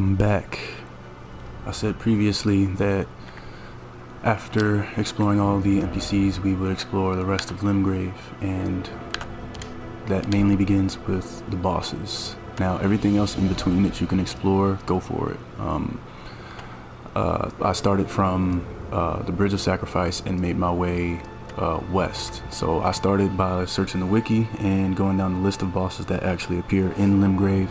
welcome back. I said previously that after exploring all the NPCs, we would explore the rest of Limgrave, and that mainly begins with the bosses. Now, everything else in between that you can explore, go for it. I started from the Bridge of Sacrifice and made my way west. So I started by searching the wiki and going down the list of bosses that actually appear in Limgrave.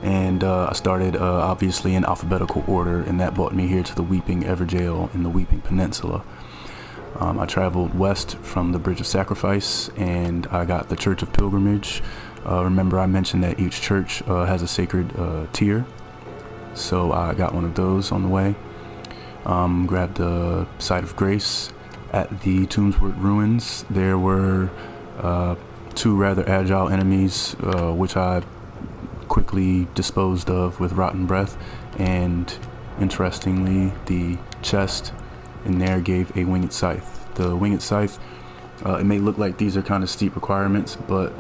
And I started obviously in alphabetical order, and that brought me here to the Weeping Everjail in the Weeping Peninsula. I traveled west from the Bridge of Sacrifice, and I got the Church of Pilgrimage. Remember I mentioned that each church has a sacred tier, so I got one of those on the way. Grabbed the Site of Grace. At the Tombswort Ruins, there were two rather agile enemies, which I quickly disposed of with Rotten Breath, and interestingly, the chest in there gave a Winged Scythe. The Winged Scythe, it may look like these are kind of steep requirements, but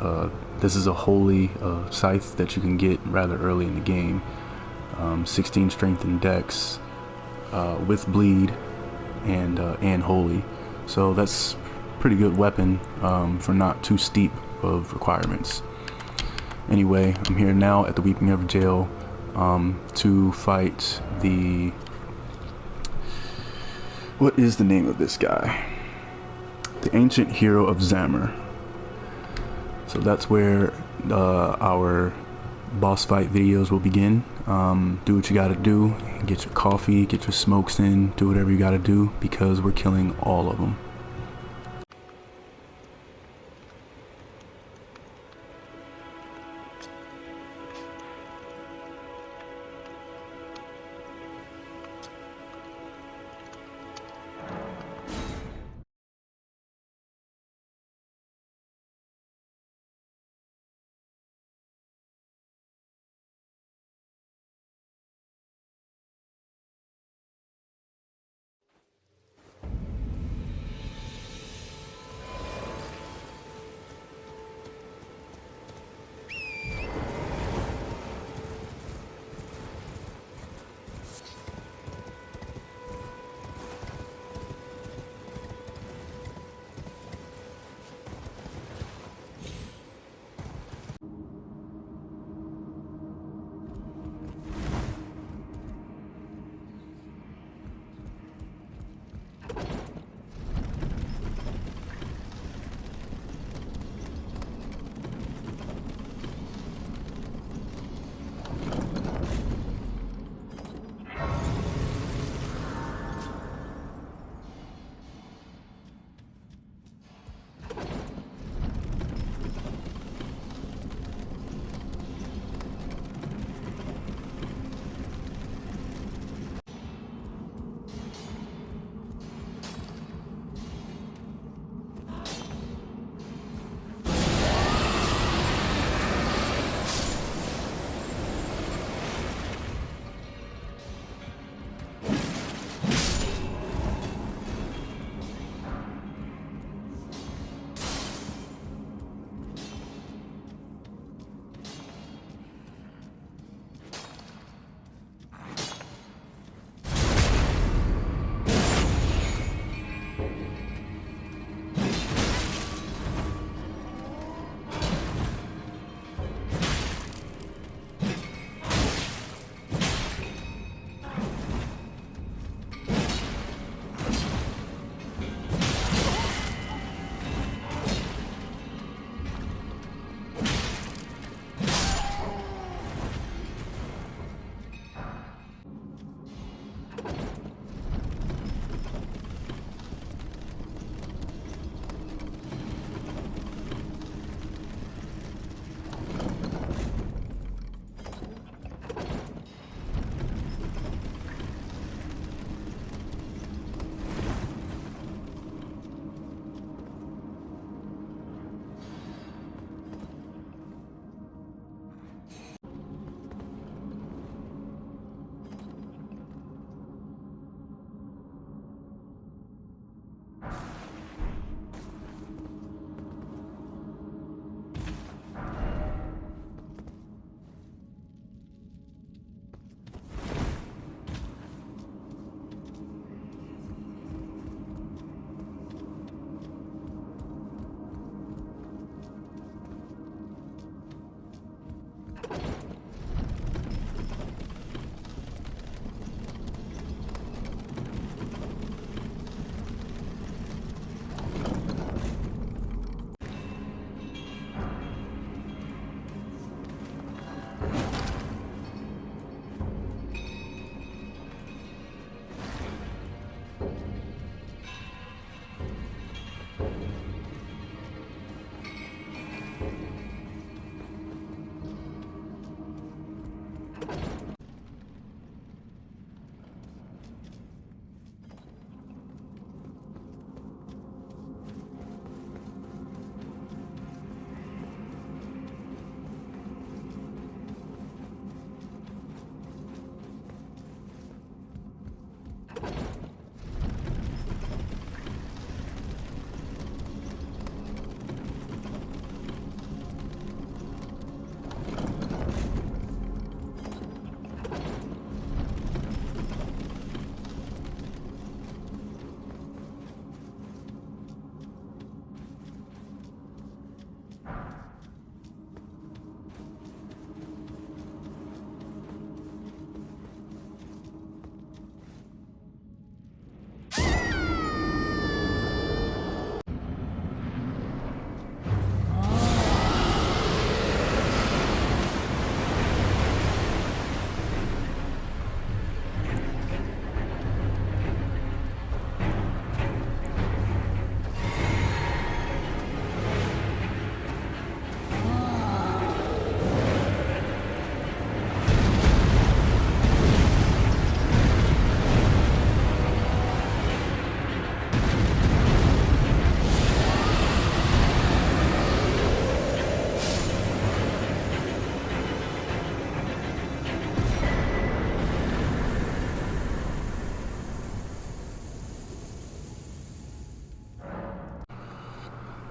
this is a holy scythe that you can get rather early in the game. 16 strength and dex with bleed and holy, so that's pretty good weapon for not too steep of requirements. Anyway, I'm here now at the Weeping Everjail to fight the... what is the name of this guy? The Ancient Hero of Zammer. So that's where our boss fight videos will begin. Do what you gotta do, get your coffee, get your smokes in, do whatever you gotta do, because we're killing all of them.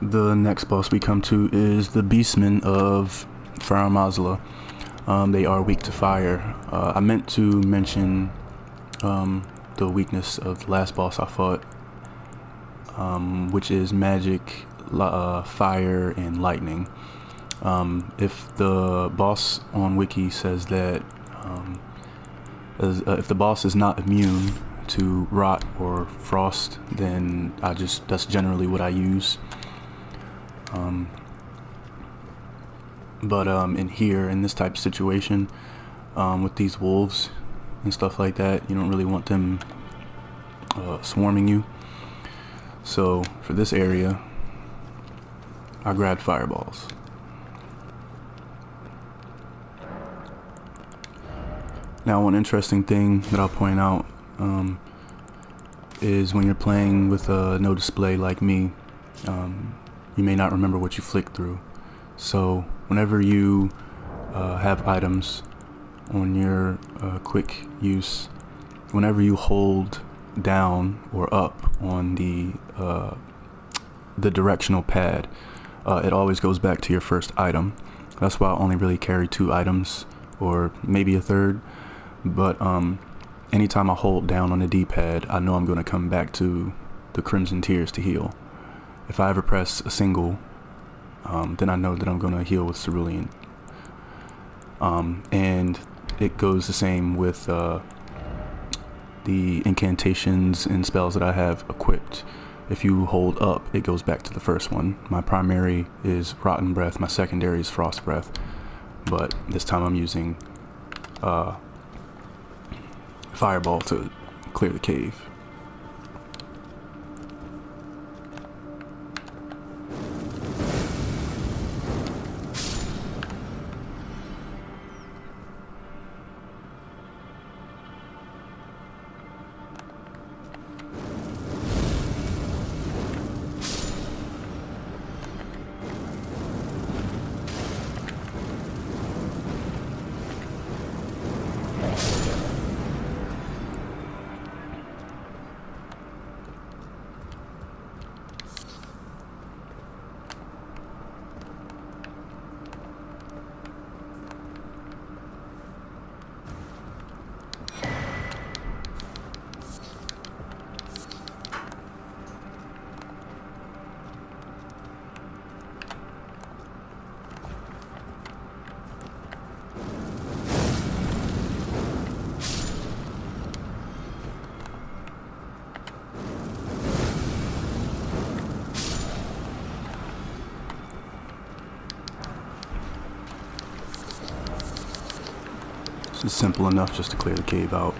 the next boss we come to is the Beastmen of Fire Mazla. They are weak to fire. I meant to mention the weakness of the last boss I fought, which is magic, fire, and lightning. If the boss on Wiki says that if the boss is not immune to rot or frost, then that's generally what I use. But in here, in this type of situation, with these wolves and stuff like that, you don't really want them swarming you. So for this area, I grabbed fireballs. Now, one interesting thing that I'll point out is when you're playing with no display like me, you may not remember what you flicked through. So whenever you have items on your quick use, whenever you hold down or up on the directional pad, it always goes back to your first item. That's why I only really carry 2 items, or maybe a third. But anytime I hold down on the D-pad, I know I'm going to come back to the Crimson Tears to heal. If I ever press a single, then I know that I'm going to heal with Cerulean. And it goes the same with the incantations and spells that I have equipped. If you hold up, it goes back to the first one. My primary is Rotten Breath, my secondary is Frost Breath, but this time I'm using Fireball to clear the cave. This is simple enough just to clear the cave out.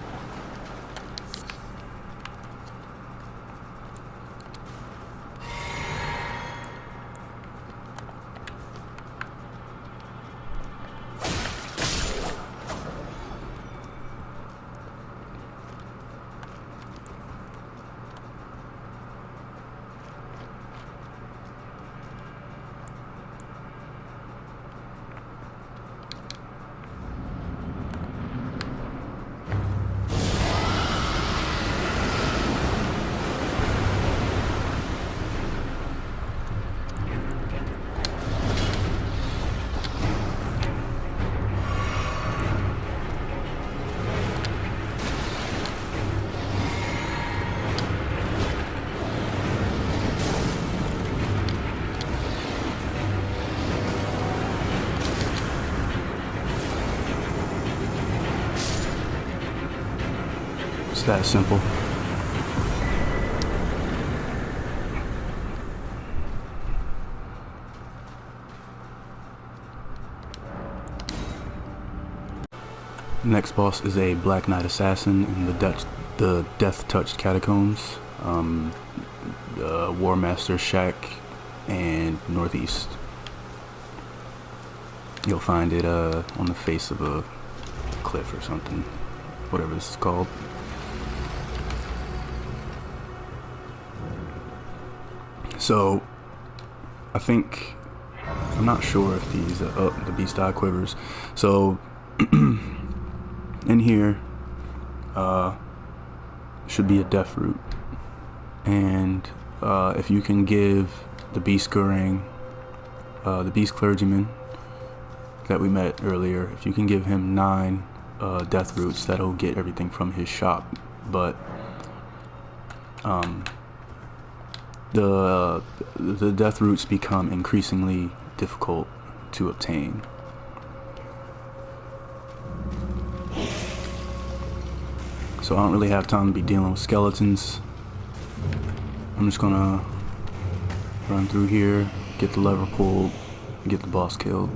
It's that simple. Next boss is a Black Knight Assassin in the Death-Touched Catacombs, War Master Shack, and Northeast. You'll find it on the face of a cliff or something, whatever this is called. So, I'm not sure if these the beast eye quivers. So, in here should be a death root, and if you can give the beast the beast clergyman that we met earlier, if you can give him 9 death roots, that'll get everything from his shop. But the death roots become increasingly difficult to obtain. So I don't really have time to be dealing with skeletons. I'm just gonna run through here, get the lever pulled, and get the boss killed.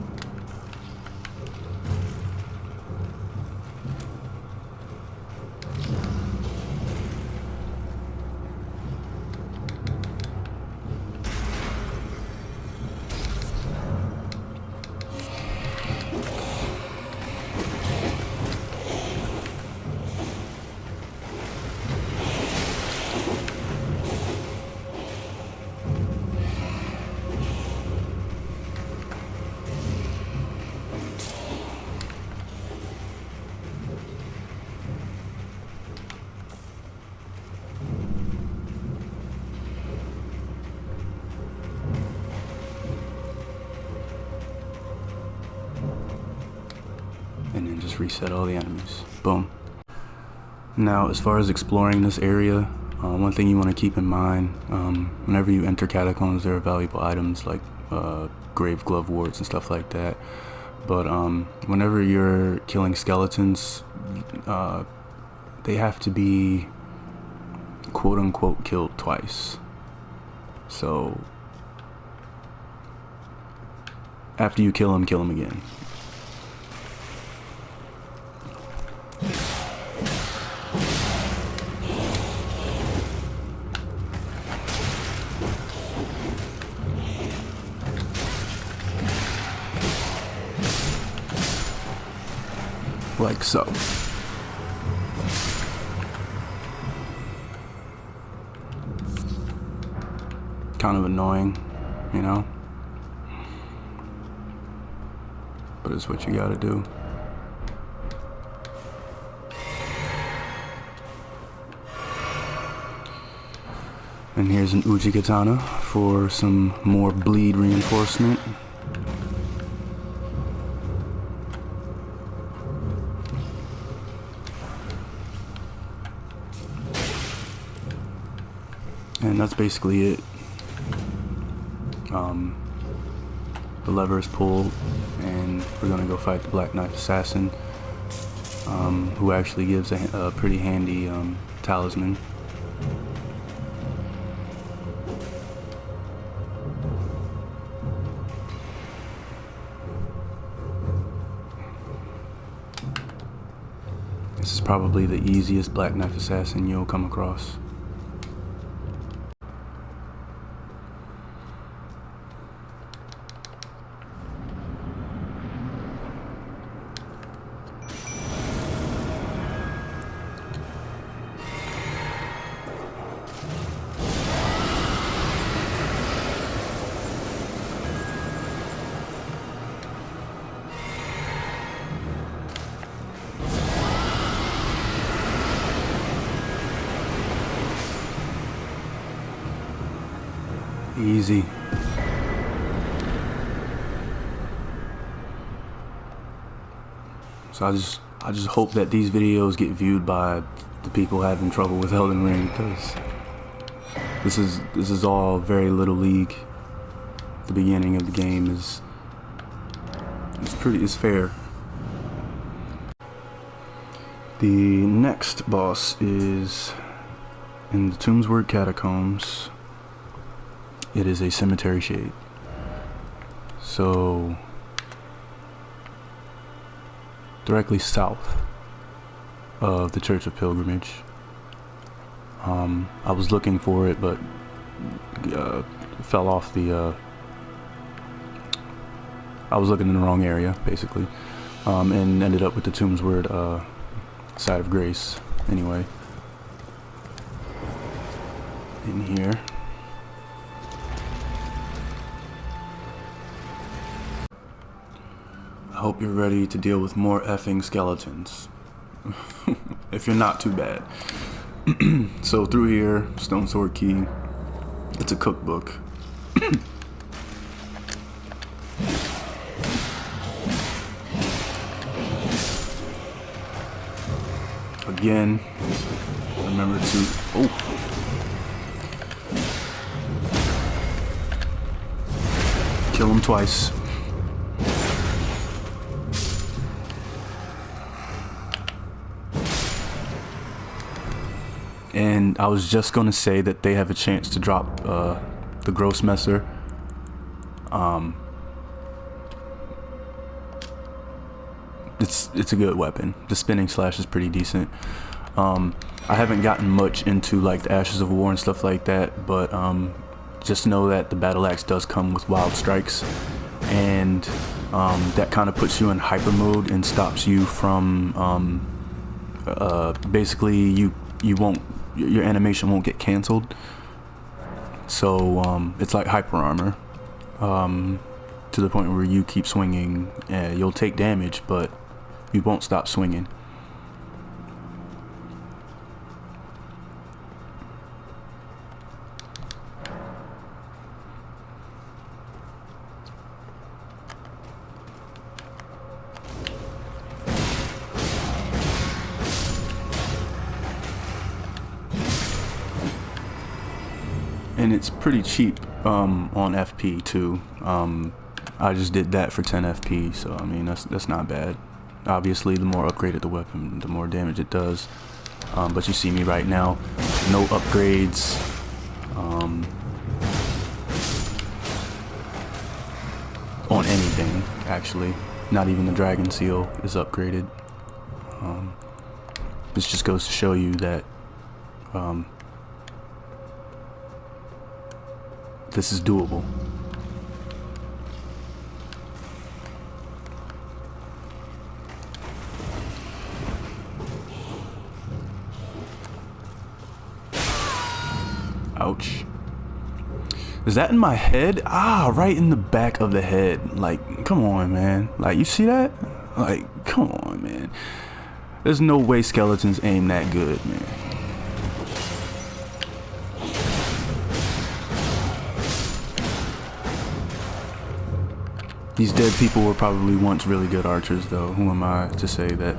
And then just reset all the enemies. Boom. Now, as far as exploring this area, one thing you want to keep in mind, whenever you enter catacombs, there are valuable items like grave glove warts and stuff like that. But whenever you're killing skeletons, they have to be quote-unquote killed twice. So after you kill them again. Like so. Kind of annoying, you know? But it's what you gotta do. And here's an Uji katana for some more bleed reinforcement. And that's basically it. The lever is pulled, and we're gonna go fight the Black Knight Assassin, who actually gives a pretty handy talisman. This is probably the easiest Black Knight Assassin you'll come across. Easy. So I just hope that these videos get viewed by the people having trouble with Elden Ring, because this is all very little league. The beginning of the game is fair. The next boss is in the Tombsword Catacombs. It is a cemetery shade. So directly south of the Church of Pilgrimage. I was looking for it, but fell off the I was looking in the wrong area, basically, and ended up with the Tombsword Side of Grace anyway. In here. I hope you're ready to deal with more effing skeletons. If you're not, too bad. So through here, Stone Sword Key. It's a cookbook. Again, remember to, oh. Kill him twice. And I was just gonna say that they have a chance to drop the Gross Messer. It's a good weapon. The spinning slash is pretty decent. I haven't gotten much into like the Ashes of War and stuff like that, but just know that the battle axe does come with wild strikes, and that kind of puts you in hyper mode and stops you from basically your animation won't get canceled. So it's like hyper armor, to the point where you keep swinging. You'll take damage, but you won't stop swinging. And it's pretty cheap on FP too. I just did that for 10 FP, so I mean that's not bad. Obviously, the more upgraded the weapon, the more damage it does. But you see me right now, no upgrades. On anything, actually. Not even the Dragon Seal is upgraded. This just goes to show you that this is doable. Ouch. Is that in my head? Ah, right in the back of the head. Like, come on, man. Like, you see that? Like, come on, man. There's no way skeletons aim that good, man. These dead people were probably once really good archers, though. Who am I to say that?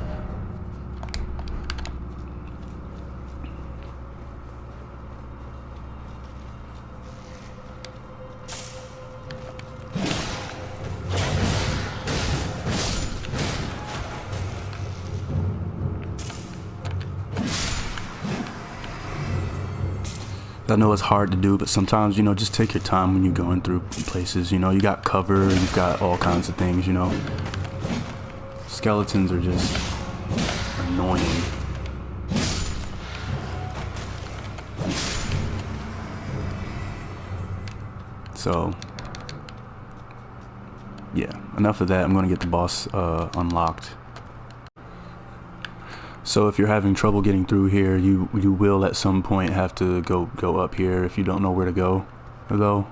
I know it's hard to do, but sometimes, you know, just take your time when you're going through places. You know, you got cover, you've got all kinds of things, you know. Skeletons are just annoying. So, yeah, enough of that. I'm going to get the boss unlocked. So if you're having trouble getting through here, you will at some point have to go up here if you don't know where to go, though.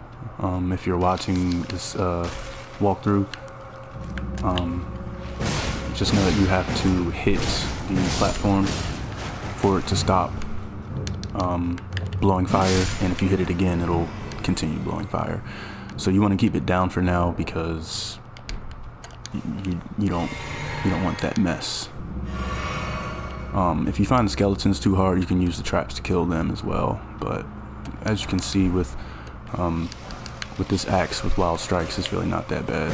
If you're watching this walkthrough, just know that you have to hit the platform for it to stop blowing fire, and if you hit it again, it'll continue blowing fire. So you want to keep it down for now because you don't want that mess. If you find the skeletons too hard, you can use the traps to kill them as well. But as you can see with this axe with wild strikes, it's really not that bad.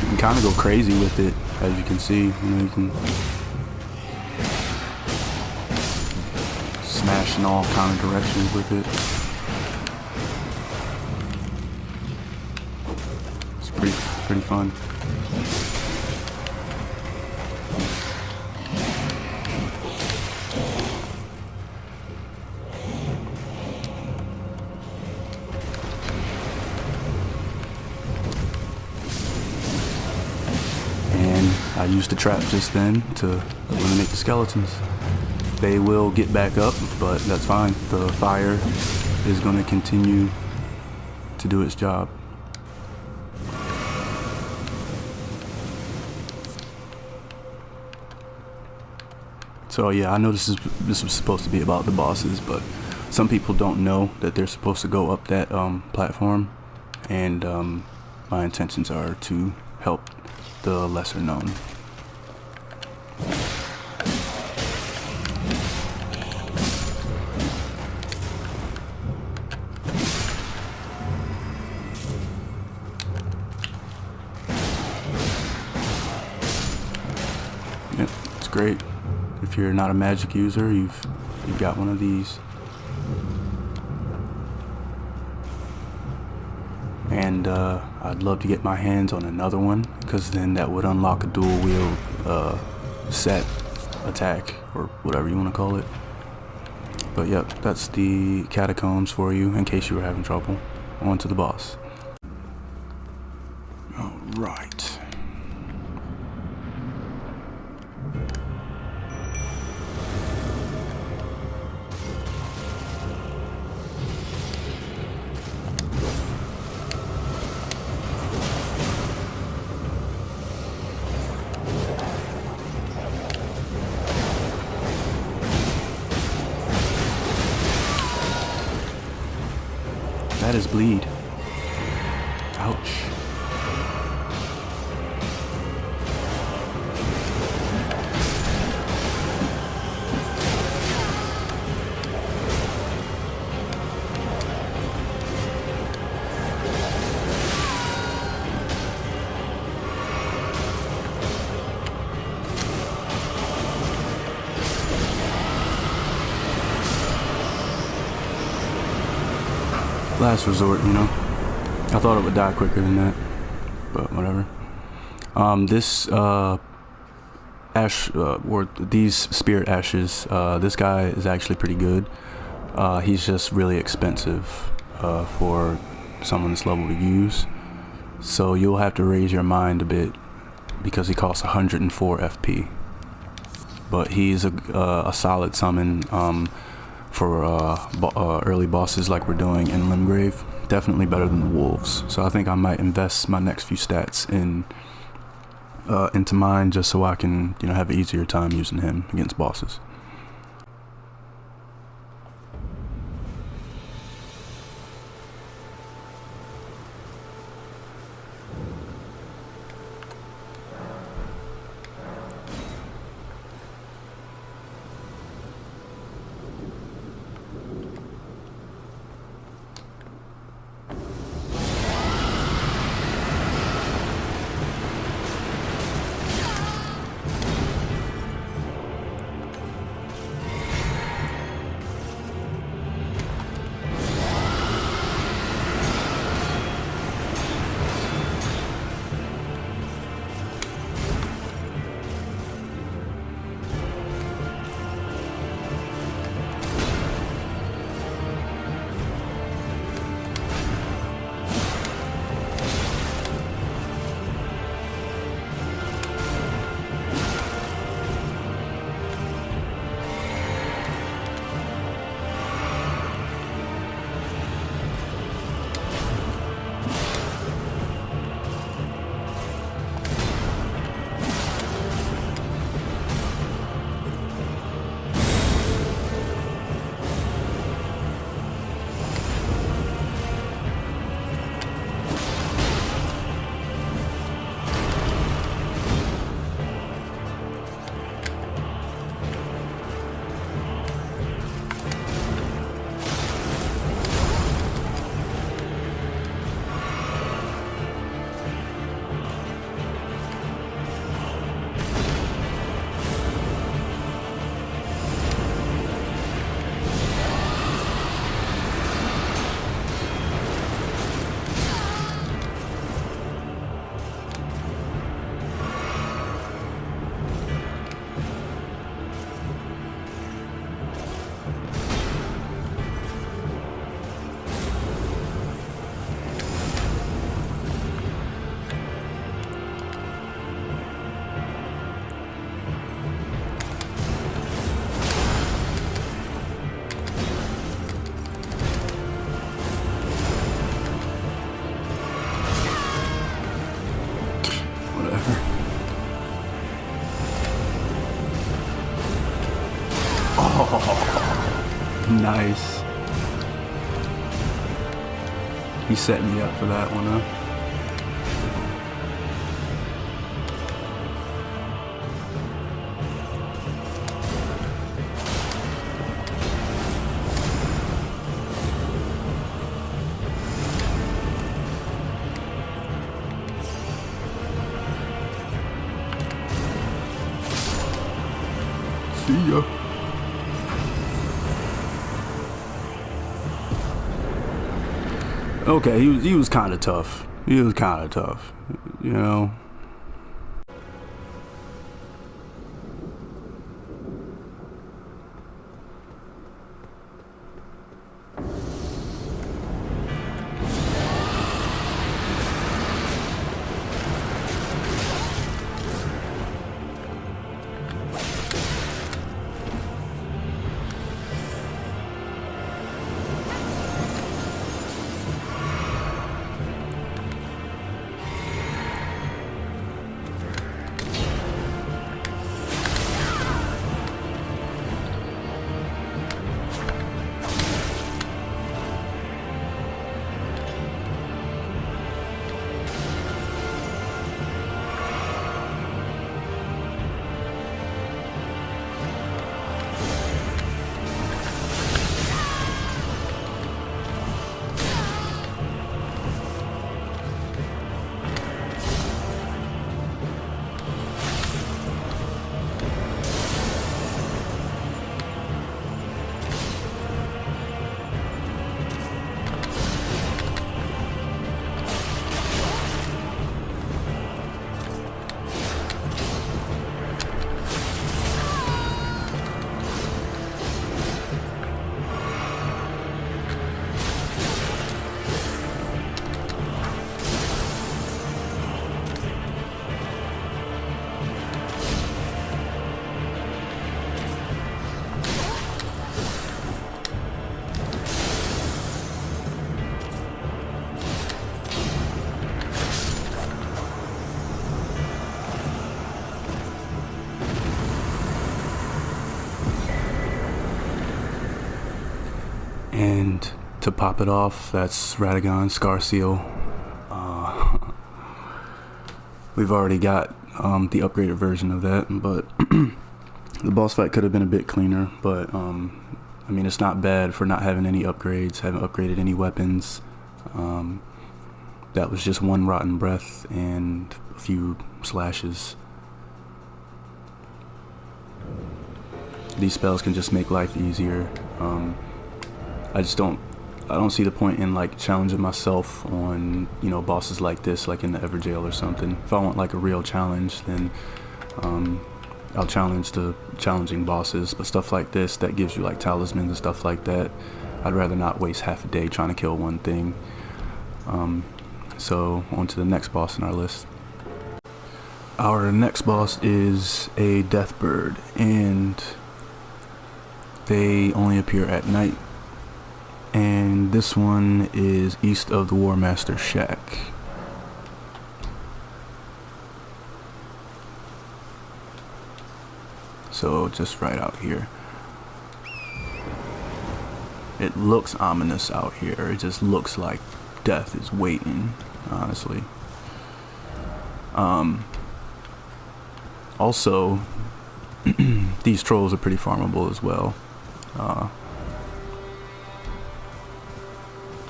You can kind of go crazy with it, as you can see. You know, you can smash in all kind of directions with it. Pretty fun. And I used the trap just then to eliminate the skeletons. They will get back up, but that's fine. The fire is going to continue to do its job. So yeah, I know this was supposed to be about the bosses, but some people don't know that they're supposed to go up that platform, and my intentions are to help the lesser known. Yep, it's great. If you're not a magic user, you've got one of these. And I'd love to get my hands on another one, because then that would unlock a dual wield set attack, or whatever you want to call it. But yep, that's the catacombs for you, in case you were having trouble. On to the boss. Alright. That is bleed. Ouch. Last resort, you know. I thought it would die quicker than that, but whatever. This ash, or these spirit ashes, this guy is actually pretty good. He's just really expensive for someone this level to use, so you'll have to raise your mind a bit, because he costs 104 FP. But he's a solid summon for early bosses like we're doing in Limgrave. Definitely better than the wolves. So I think I might invest my next few stats into mine, just so I can, you know, have an easier time using him against bosses. Nice. He set me up for that one, huh? See ya. Okay, he was kind of tough. He was kind of tough, you know. And to pop it off, that's Radagon Scar Seal. We've already got the upgraded version of that, but the boss fight could have been a bit cleaner. But I mean, it's not bad for not having any upgrades, haven't upgraded any weapons. That was just one rotten breath and a few slashes. These spells can just make life easier. I don't see the point in like challenging myself on, you know, bosses like this, like in the Everjail or something. If I want like a real challenge, then I'll challenge the challenging bosses. But stuff like this that gives you like talismans and stuff like that, I'd rather not waste half a day trying to kill one thing. So on to the next boss in our list. Our next boss is a death bird, and they only appear at night. And this one is east of the War Master Shack. So just right out here. It looks ominous out here. It just looks like death is waiting, honestly. Also, these trolls are pretty farmable as well.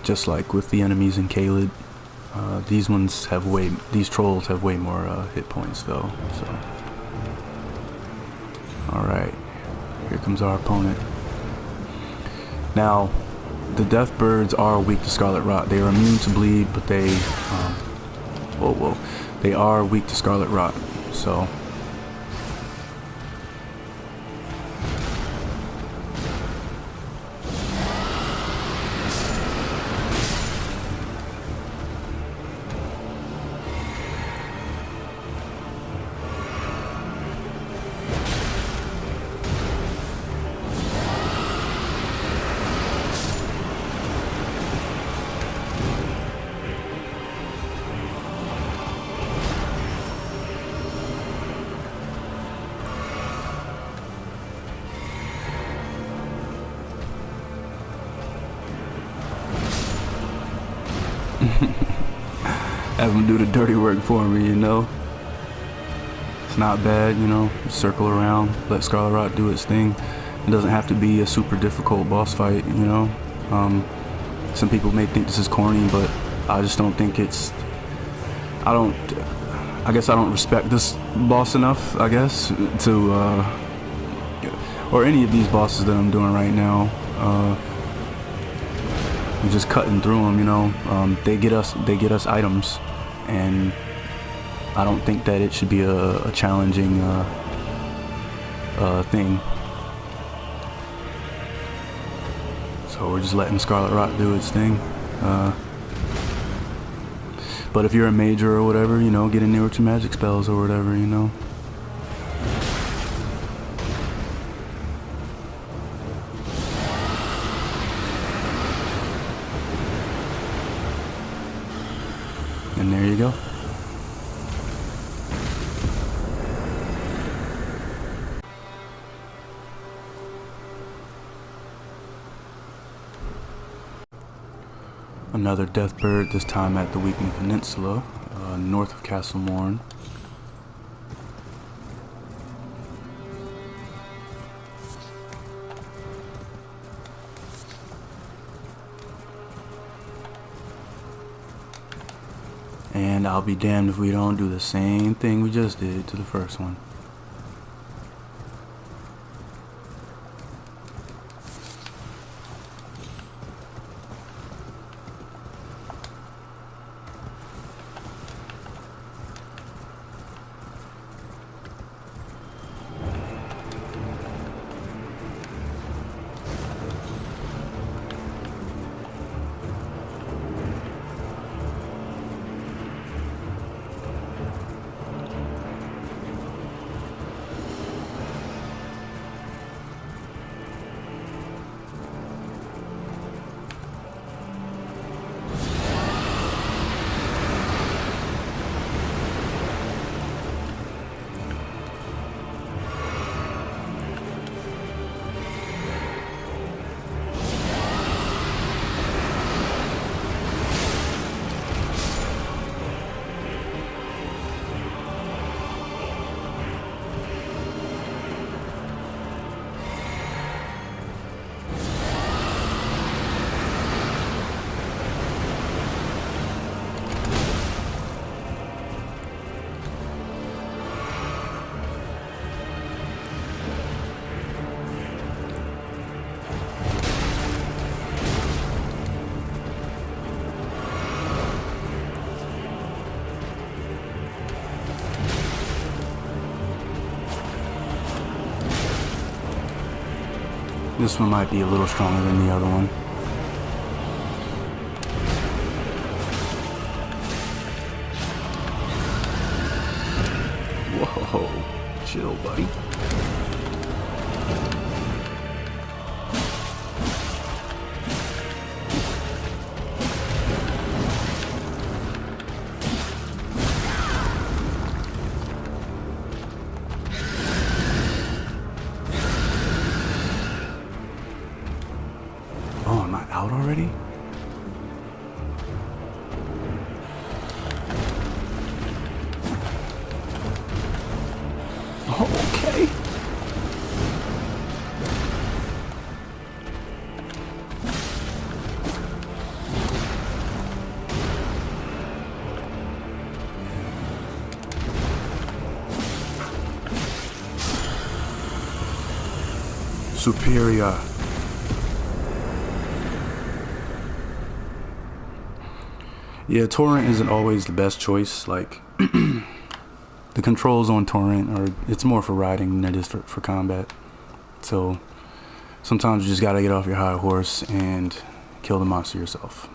Just like with the enemies in Caelid, these trolls have way more hit points though. So, all right, here comes our opponent. Now, the death birds are weak to scarlet rot. They are immune to bleed, but they, they are weak to scarlet rot. So. have him do the dirty work for me, you know. It's not bad, you know. Circle around, let Scarlet Rot do its thing. It doesn't have to be a super difficult boss fight, you know. Some people may think this is corny, but I just don't think it's. I guess I don't respect this boss enough, I guess, to or any of these bosses that I'm doing right now. I'm just cutting through them, you know. They get us items, and I don't think that it should be a challenging thing. So we're just letting Scarlet Rot do its thing. But if you're a major or whatever, you know, get in there with your magic spells or whatever, you know. And there you go. Another death bird, this time at the Weeping Peninsula, north of Castle Morn. And I'll be damned if we don't do the same thing we just did to the first one. This one might be a little stronger than the other one. Whoa, chill, buddy. Oh, am I out already? Oh, okay. Superior. Yeah, Torrent isn't always the best choice. Like, the controls on Torrent it's more for riding than it is for combat. So, sometimes you just gotta get off your high horse and kill the monster yourself.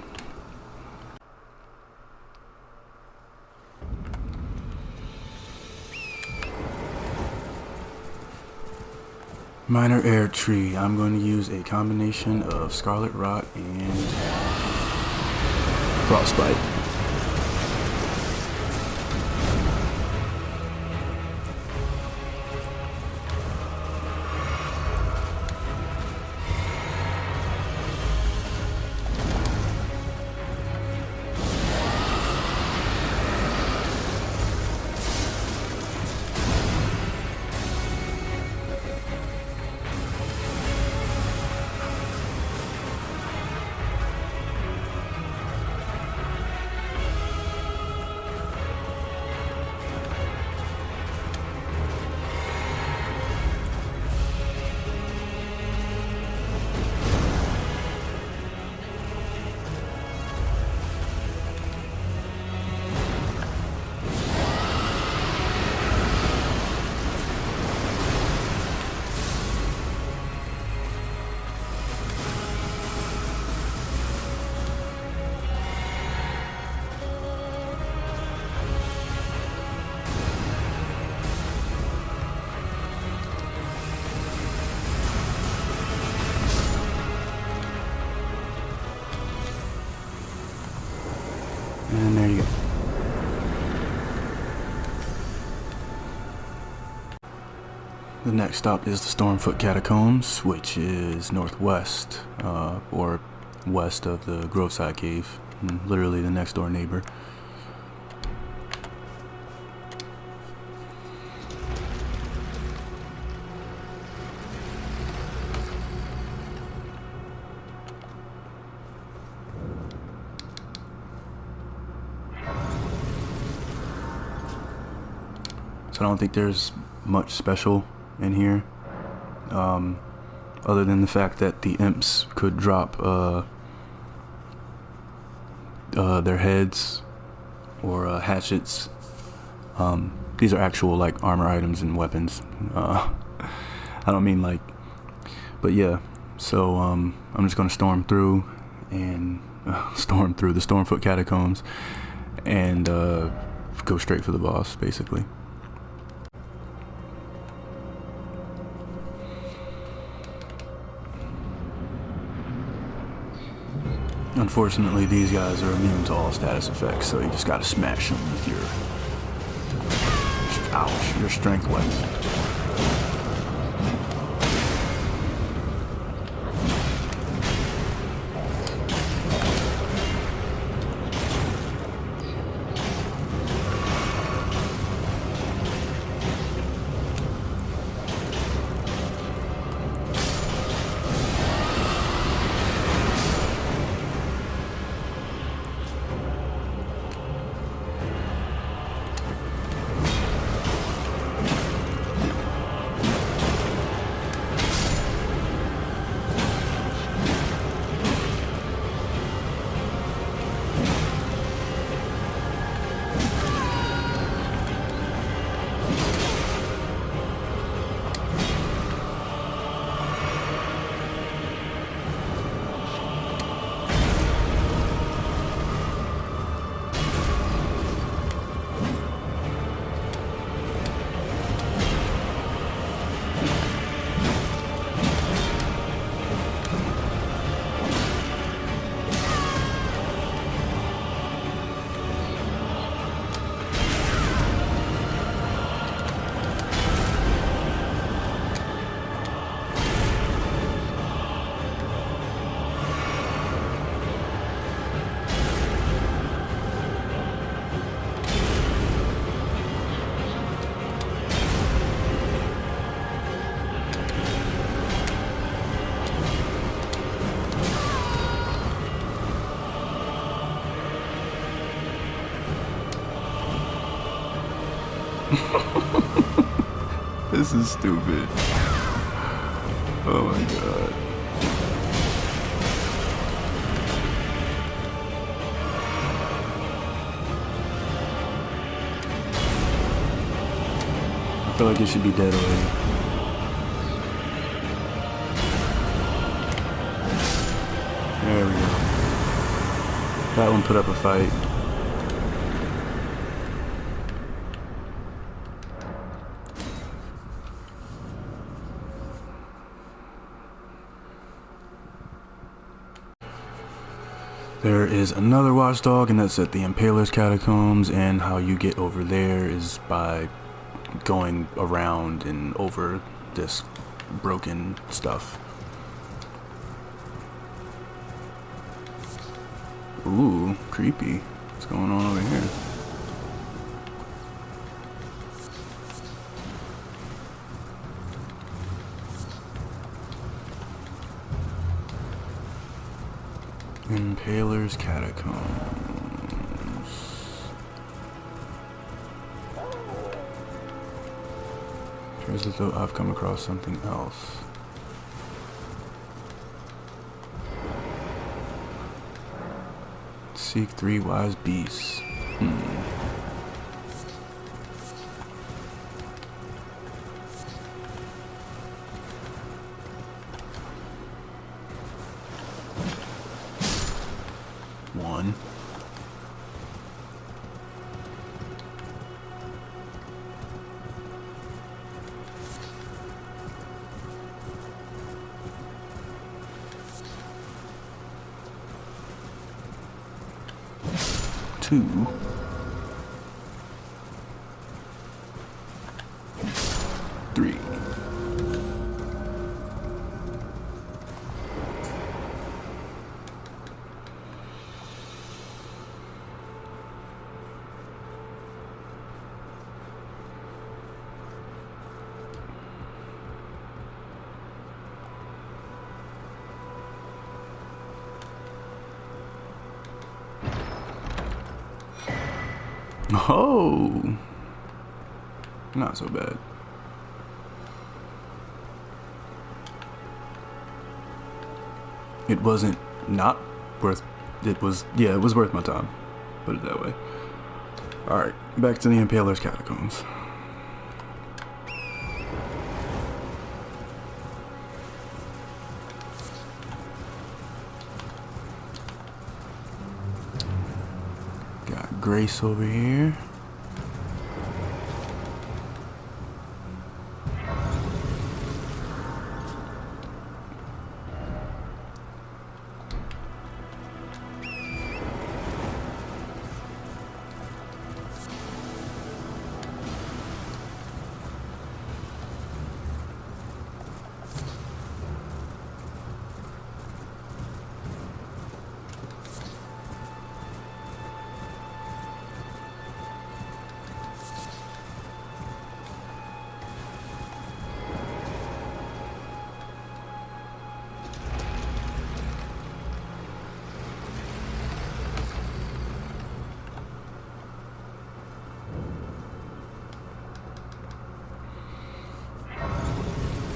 Minor Air Tree. I'm going to use a combination of Scarlet Rot and Frostbite. And there you go. The next stop is the Stormfoot Catacombs, which is northwest, or west of the Groveside Cave, literally the next door neighbor. So I don't think there's much special in here, other than the fact that the imps could drop their heads or hatchets. These are actual like armor items and weapons. I don't mean like, but yeah. So I'm just gonna storm through the Stormfoot Catacombs and go straight for the boss, basically. Unfortunately, these guys are immune to all status effects, so you just gotta smash them with your strength weapon. This is stupid. Oh my god. I feel like it should be dead already. There we go. That one put up a fight. There is another watchdog, and that's at the Impaler's Catacombs, and how you get over there is by going around and over this broken stuff. Ooh, creepy. What's going on over here? Impaler's Catacombs. Appears as though I've come across something else. Seek 3 wise beasts. One. 2, 3. Oh, not so bad. It wasn't not worth, it was, yeah, it was worth my time, put it that way. Alright, back to the Impaler's Catacombs. Got Grace over here.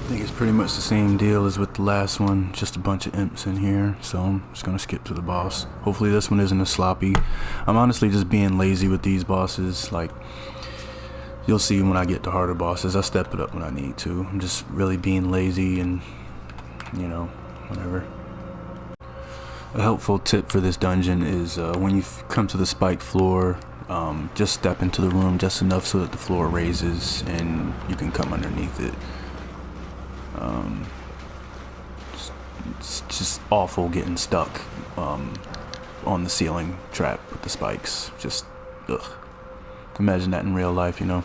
I think it's pretty much the same deal as with the last one, just a bunch of imps in here, so I'm just gonna skip to the boss. Hopefully this one isn't as sloppy. I'm honestly just being lazy with these bosses. Like, you'll see when I get to harder bosses, I step it up when I need to. I'm just really being lazy and, you know, whatever. A helpful tip for this dungeon is when you come to the spiked floor, just step into the room just enough so that the floor raises and you can come underneath it. It's just awful getting stuck on the ceiling trap with the spikes. Just, ugh. Imagine that in real life, you know.